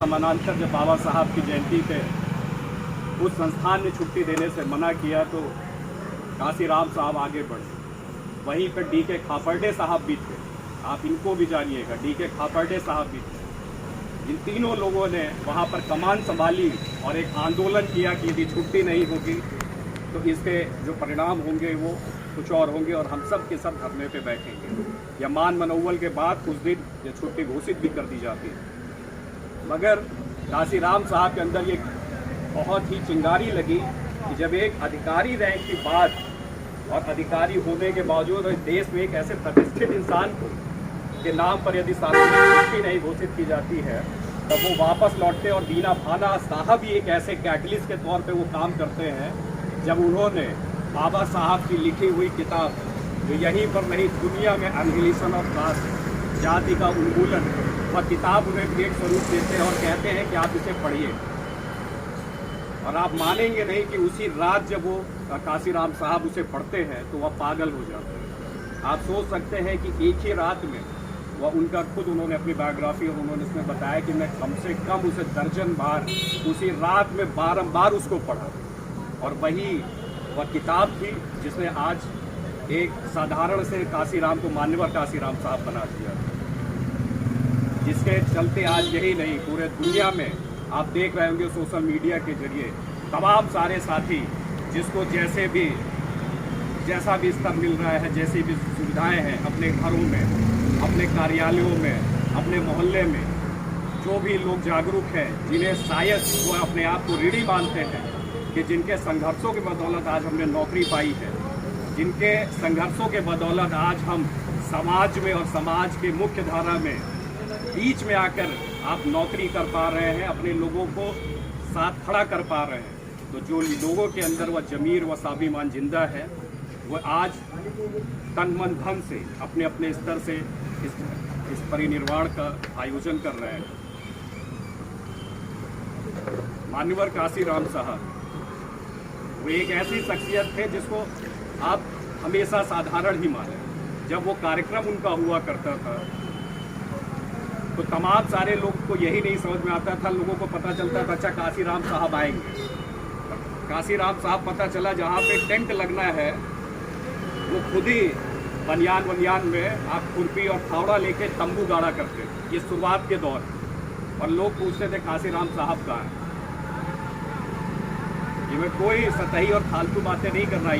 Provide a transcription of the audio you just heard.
समानांतर जब बाबा साहब की जयंती पे उस संस्थान ने छुट्टी देने से मना किया तो काशीराम साहब आगे बढ़े। वहीं पर डी.के. खापर्डे साहब भी थे, आप इनको भी जानिएगा, डी.के. खापर्डे साहब भी थे। इन तीनों लोगों ने वहाँ पर कमान संभाली और एक आंदोलन किया कि यदि छुट्टी नहीं होगी तो इसके जो परिणाम होंगे वो कुछ और होंगे और हम सब के सब धरने पे बैठेंगे। या मान मनोवल के बाद कुछ दिन ये छुट्टी घोषित भी कर दी जाती है। मगर काशीराम साहब के अंदर ये बहुत ही चिंगारी लगी कि जब एक अधिकारी रैंक की बात और अधिकारी होने के बावजूद इस देश में एक ऐसे प्रतिष्ठित इंसान को के नाम पर यदि सार्वजनिक छुट्टी नहीं घोषित की जाती है तब वो वापस लौटते। और दीना भाना साहब ही एक ऐसे कैटलिस्ट के तौर पे वो काम करते हैं जब उन्होंने बाबा साहब की लिखी हुई किताब जो यहीं पर नहीं दुनिया में एनिहिलेशन ऑफ कास्ट, जाति का उन्मूलन, वह किताब उन्हें भेंट स्वरूप देते हैं और कहते हैं कि आप इसे पढ़िए। और आप मानेंगे नहीं कि उसी रात जब वो काशीराम साहब उसे पढ़ते हैं तो वह पागल हो जाते हैं। आप सोच सकते हैं कि एक ही रात में वह उनका खुद उन्होंने अपनी बायोग्राफी और उन्होंने इसमें बताया कि मैं कम से कम उसे दर्जन बार उसी रात में बारंबार उसको पढ़ा। और वही वह किताब थी जिसने आज एक साधारण से काशीराम को मान्यवर काशीराम साहब बना दिया, जिसके चलते आज यही नहीं पूरे दुनिया में आप देख रहे होंगे सोशल मीडिया के जरिए तमाम सारे साथी जिसको जैसा भी स्तर मिल रहा है, जैसी भी सुविधाएं हैं अपने घरों में, अपने कार्यालयों में, अपने मोहल्ले में, जो भी लोग जागरूक हैं, जिन्हें शायद वो अपने आप को ऋणी मानते हैं कि जिनके संघर्षों के बदौलत आज हमने नौकरी पाई है, जिनके संघर्षों के बदौलत आज हम समाज में और समाज के मुख्य धारा में बीच में आकर आप नौकरी कर पा रहे हैं, अपने लोगों को साथ खड़ा कर पा रहे हैं। तो जो लोगों के अंदर वह ज़मीर व स्वाभिमान जिंदा है वो आज तन मन धन से अपने अपने स्तर से इस परिनिर्वाण का आयोजन कर रहे हैं। मान्यवर काशीराम साहब वो एक ऐसी शख्सियत थे जिसको आप हमेशा साधारण ही माने। जब वो कार्यक्रम उनका हुआ करता था तो तमाम सारे लोग को यही नहीं समझ में आता था, लोगों को पता चलता था अच्छा काशीराम साहब आएंगे। काशीराम साहब पता चला जहाँ पे टेंट लगना है वो खुद ही बनियान में आप खुरपी और फावड़ा लेके तंबू गाड़ा करते। ये शुरुआत के दौर और लोग पूछते थे काशीराम साहब कहाँ हैं। ये मैं कोई सतही और फालतू बातें नहीं कर रहा।